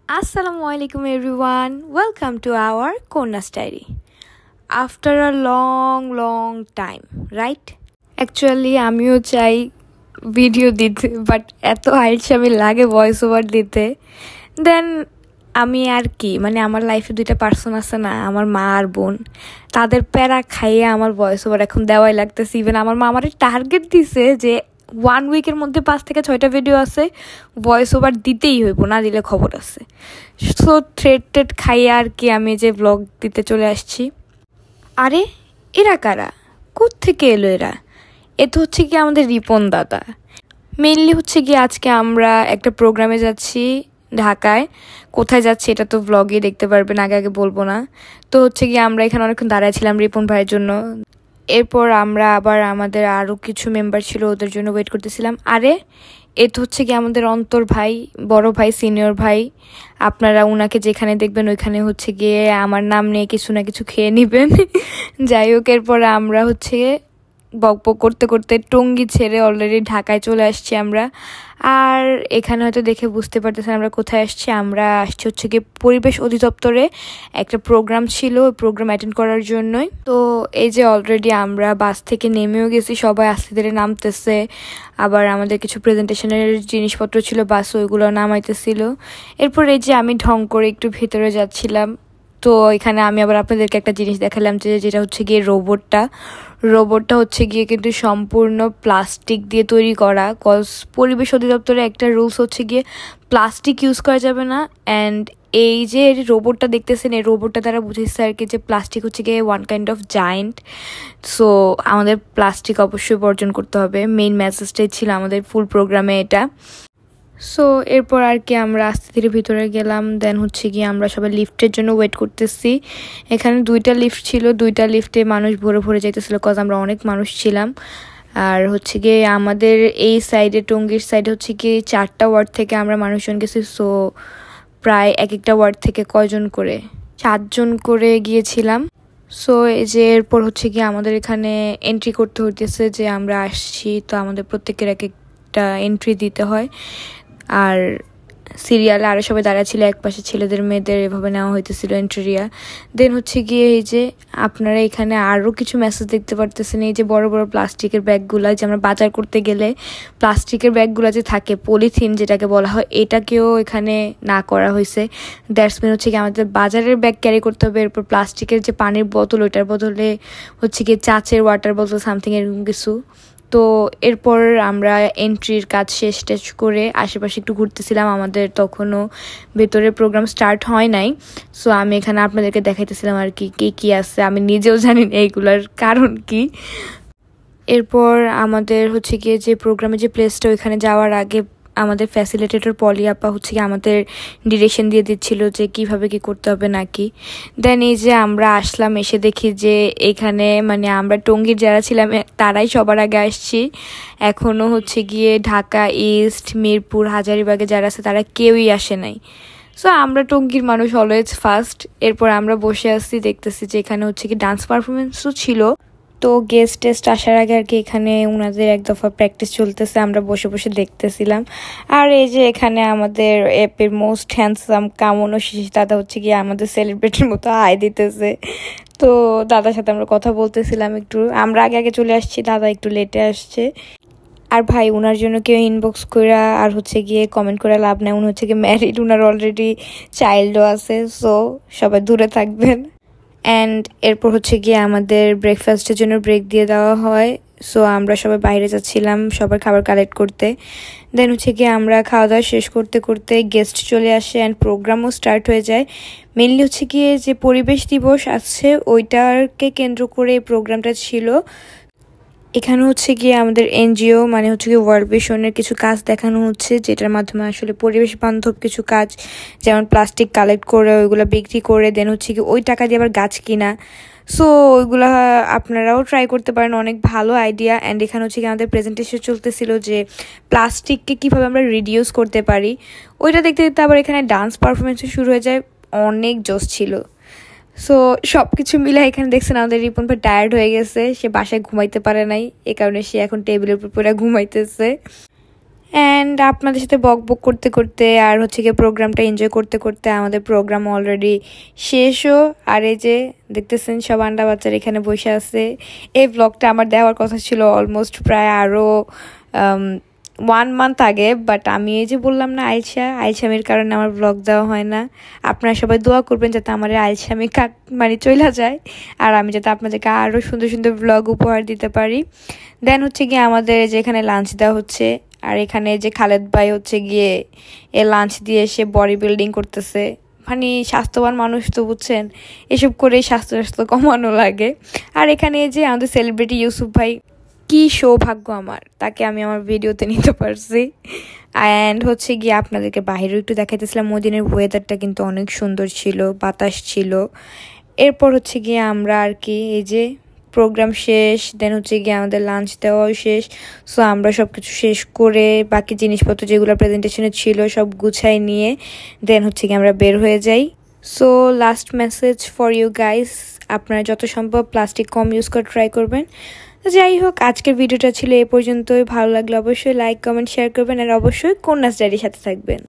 Assalamualaikum everyone. Welcome to our Konas Diary. After a long time, right? Actually, আমিও চাই video দিতে but এত আইলসামি লাগে ভয়েস ওভার দিতে দেন আমি আর কি মানে আমার লাইফে দুইটা পার্সন আছে না আমার মা আর বোন তাদের প্যারা খাইয়ে আমার ভয়েস ওভার এখন দেওয়াই লাগতেছে ইভেন আমার মা আমার টার্গেট দিছে যে 1 উইকের মধ্যে 5 থেকে 6টা ভিডিও আছে ভয়েস ওভার দিতেই হইব না দিলে খবর আছে সো থ্রেটেড খাইয়ে আর কি আমি যে ব্লগ দিতে চলে আসছি আরে এরা কারা কোত্থেকে এলো এরা এ তো হচ্ছে কি আমাদের রিপন দাদা মেইনলি হচ্ছে কি আজকে আমরা একটা প্রোগ্রামে যাচ্ছি ঢাকায় কোথায় যাচ্ছি এটা তো ব্লগে দেখতে পারবেন আগে বলবো না তো হচ্ছে কি আমরা এখানে অনেকক্ষণ দাঁড়ায় ছিলাম রিপন ভাইয়ের জন্য এরপর আমরা আবার আমাদের আরও কিছু মেম্বার ছিল ওদের জন্য ওয়েট করতেছিলাম আরে এ তো হচ্ছে কি আমাদের অন্তর ভাই বড় ভাই সিনিয়র ভাই আপনারা উনাকে যেখানে দেখবেন ওইখানে হচ্ছে গিয়ে আমার নাম নিয়ে কিছু না কিছু খেয়ে নেবেন যাই হোক এরপর আমরা হচ্ছে বকবক করতে করতে টঙ্গী ছেড়ে অলরেডি ঢাকায় চলে আসছি আমরা আর এখানে হয়তো দেখে বুঝতে পারতেছেন আমরা কোথায় আসছি আমরা আসছি হচ্ছে কি পরিবেশ অধিদপ্তরে একটা প্রোগ্রাম ছিল ওই প্রোগ্রাম অ্যাটেন্ড করার জন্যই তো এই যে অলরেডি আমরা বাস থেকে নেমেও গেছি সবাই আস্তে ধীরে নামতেছে আবার আমাদের কিছু প্রেজেন্টেশনের জিনিসপত্র ছিল বাস ওইগুলো নামাইতেছিল এরপর এই যে আমি ঢং করে একটু ভেতরে যাচ্ছিলাম তো এখানে আমি আবার আপনাদেরকে একটা জিনিস দেখালাম যেটা হচ্ছে গিয়ে রোবটটা হচ্ছে গিয়ে কিন্তু সম্পূর্ণ প্লাস্টিক দিয়ে তৈরি করা কজ পরিবেশ অধিদপ্তরে একটা রুলস হচ্ছে গিয়ে প্লাস্টিক ইউজ করা যাবে না অ্যান্ড এই যে রোবটটা দেখতেছেন এই রোবটটা দ্বারা বুঝেছে আর কি যে প্লাস্টিক হচ্ছে গিয়ে one kind of giant so আমাদের প্লাস্টিক অবশ্যই বর্জন করতে হবে মেইন মেসেজটাই ছিল আমাদের ফুল প্রোগ্রামে এটা সো এরপর আর কি আমরা আস্তে ধীরে ভিতরে গেলাম দেন হচ্ছে গিয়ে আমরা সবাই লিফটের জন্য ওয়েট করতেছি এখানে 2টা লিফট ছিল 2টা লিফটে মানুষ ভরে যাইতেছিল কজ আমরা অনেক মানুষ ছিলাম আর হচ্ছে গিয়ে আমাদের এই সাইডে টঙ্গীর সাইডে হচ্ছে গিয়ে 4টা ওয়ার্ড থেকে আমরা মানুষজন গেছি সো প্রায় এক একটা ওয়ার্ড থেকে কয়জন করে 7জন করে গিয়েছিলাম সো এই যে এরপর হচ্ছে গিয়ে আমাদের এখানে এন্ট্রি করতে হইতেছে যে আমরা আসছি তো আমাদের প্রত্যেকের এক একটা এন্ট্রি দিতে হয় আর সিরিয়ালে আরও সবাই দাঁড়া ছিল একপাশে ছেলেদের মেয়েদের এভাবে নেওয়া হইতেছিল এন্ট্রিয়া দেন হচ্ছে গিয়ে এই যে আপনারা এখানে আরও কিছু মেসেজ দেখতে পারতেছেন এই যে বড় বড় প্লাস্টিকের ব্যাগগুলো যে আমরা বাজার করতে গেলে প্লাস্টিকের ব্যাগগুলো যে থাকে পলিথিন যেটাকে বলা হয় এটাকেও এখানে না করা হয়েছে দ্যাটস মিন হচ্ছে কি আমাদের বাজারের ব্যাগ ক্যারি করতে হবে এরপর প্লাস্টিকের যে পানির বোতল ওইটার বদলে হচ্ছে কি চাচের ওয়াটার বোতল সামথিং এরকম কিছু তো এরপর আমরা এন্ট্রির কাজ শেষ করে আশেপাশে একটু ঘুরতেছিলাম আমাদের তখনও ভেতরে প্রোগ্রাম স্টার্ট হয় নাই সো আমি এখানে আপনাদেরকে দেখাইতেছিলাম আর কি কি আছে আমি নিজেও জানি না এইগুলোর কারণ কি এরপর আমাদের হচ্ছে গিয়ে যে প্রোগ্রামে যে প্লেসটা ওইখানে যাওয়ার আগে আমাদের ফ্যাসিলিটেটর পলি আপা হচ্ছে কি আমাদের ডিরেকশন দিয়ে দিচ্ছিল যে কিভাবে কি করতে হবে নাকি দেন এই যে আমরা আসলাম এসে দেখি যে এখানে মানে আমরা টঙ্গীর যারা ছিলাম তারাই সবার আগে আসছি এখনও হচ্ছে গিয়ে ঢাকা ইস্ট মিরপুর হাজারীবাগে যারা আছে তারা কেউই আসে নাই সো আমরা টঙ্গীর মানুষ অলওয়েজ ফার্স্ট এরপর আমরা বসে আসছি দেখতেছি যে এখানে হচ্ছে কি ডান্স পারফরমেন্সও ছিল তো গেস্ট টেস্ট আসার আগে আর কি এখানে ওনাদের এক দফা প্র্যাকটিস চলতেছে আমরা বসে দেখতেছিলাম আর এই যে এখানে আমাদের এপের মোস্ট হ্যান্ডসাম কামন ও শিশির দাদা হচ্ছে কি আমাদের সেলিব্রিটির মতো আয় দিতেছে তো দাদার সাথে আমরা কথা বলতেছিলাম একটু আমরা আগে চলে আসছি দাদা একটু লেটে আসছে আর ভাই ওনার জন্য কেউ ইনবক্স করে আর হচ্ছে গিয়ে কমেন্ট করে লাভ নেই উনি হচ্ছে গিয়ে ম্যারিড ওনার অলরেডি চাইল্ডও আছে সো সবাই দূরে থাকবেন অ্যান্ড এরপর হচ্ছে গিয়ে আমাদের ব্রেকফাস্টের জন্য ব্রেক দিয়ে দেওয়া হয় সো আমরা সবাই বাইরে যাচ্ছিলাম সবার খাবার কালেক্ট করতে দেন হচ্ছে গিয়ে আমরা খাওয়া দাওয়া শেষ করতে গেস্ট চলে আসে অ্যান্ড প্রোগ্রামও স্টার্ট হয়ে যায় মেনলি হচ্ছে গিয়ে যে পরিবেশ দিবস আছে ওইটাকে কেন্দ্র করে এই প্রোগ্রামটা ছিল এখানে হচ্ছে গিয়ে আমাদের এনজিও মানে হচ্ছে গিয়ে ওয়ার্ল্ড ভিশনের কিছু কাজ দেখানো হচ্ছে যেটার মাধ্যমে আসলে পরিবেশ বান্ধব কিছু কাজ যেমন প্লাস্টিক কালেক্ট করে ওইগুলো বিক্রি করে দেন হচ্ছে কি ওই টাকা দিয়ে আবার গাছ কিনা সো ওইগুলো আপনারাও ট্রাই করতে পারেন অনেক ভালো আইডিয়া অ্যান্ড এখানে হচ্ছে কি আমাদের প্রেজেন্টেশন চলতেছিল যে প্লাস্টিককে কীভাবে আমরা রিডিউস করতে পারি ওইটা দেখতে আবার এখানে ডান্স পারফরমেন্সও শুরু হয়ে যায় অনেক জোশ ছিল সো সব কিছু মিলে এখানে দেখছেন আমাদের রিপন ভাই টায়ার্ড হয়ে গেছে সে বাসায় ঘুমাইতে পারে নাই এ কারণে সে এখন টেবিলের উপর পুরো ঘুমাইতেছে অ্যান্ড আপনাদের সাথে বক বক করতে করতে আর হচ্ছে গিয়ে প্রোগ্রামটা এনজয় করতে করতে আমাদের প্রোগ্রাম অলরেডি শেষও। আর এই যে দেখতেছেন সব আন্ডা বাচ্চারা এখানে বসে আছে। এই ব্লগটা আমার দেওয়ার কথা ছিল অলমোস্ট প্রায় আরও 1 মান্থ আগে, বাট আমি এই যে বললাম না আইলসামির কারণে আমার ব্লগ দেওয়া হয় না। আপনারা সবাই দোয়া করবেন যাতে আমার আইলসামি মানে চলে যায় আর আমি যাতে আপনাদেরকে আরও সুন্দর সুন্দর ব্লগ উপহার দিতে পারি। দেন হচ্ছে গিয়ে আমাদের যেখানে লাঞ্চ দেওয়া হচ্ছে, আর এখানে যে খালেদ ভাই হচ্ছে গিয়ে লাঞ্চ দিয়ে এসে বডি বিল্ডিং করতেছে। মানে স্বাস্থ্যবান মানুষ তো বুঝছেন, এসব করে স্বাস্থ্য কমানো লাগে। আর এখানে যে আমাদের সেলিব্রিটি ইউসুফ ভাই, কি সৌভাগ্য আমার, তাকে আমি আমার ভিডিওতে নিতে পারছি। অ্যান্ড হচ্ছে গিয়ে আপনাদেরকে বাইরেও একটু দেখাইতেছিলাম। মদিনের ওয়েদারটা কিন্তু অনেক সুন্দর ছিল, বাতাস ছিল। এরপর হচ্ছে গিয়ে আমরা আর কি এই যে প্রোগ্রাম শেষ, দেন হচ্ছে গিয়ে আমাদের লাঞ্চ দেওয়াও শেষ। সো আমরা সব কিছু শেষ করে বাকি জিনিসপত্র যেগুলো প্রেজেন্টেশনে ছিল সব গুছাই নিয়ে দেন হচ্ছে গিয়ে আমরা বের হয়ে যাই। So last message for you guys, আপনারা যত সম্ভব প্লাস্টিক কম ইউজ করে ট্রাই করবেন। যাই হোক, আজকের ভিডিওটা ছিল এ পর্যন্তই। ভালো লাগলে অবশ্যই লাইক কমেন্ট শেয়ার করবেন আর অবশ্যই কন্যাস ডায়েরির সাথে থাকবেন।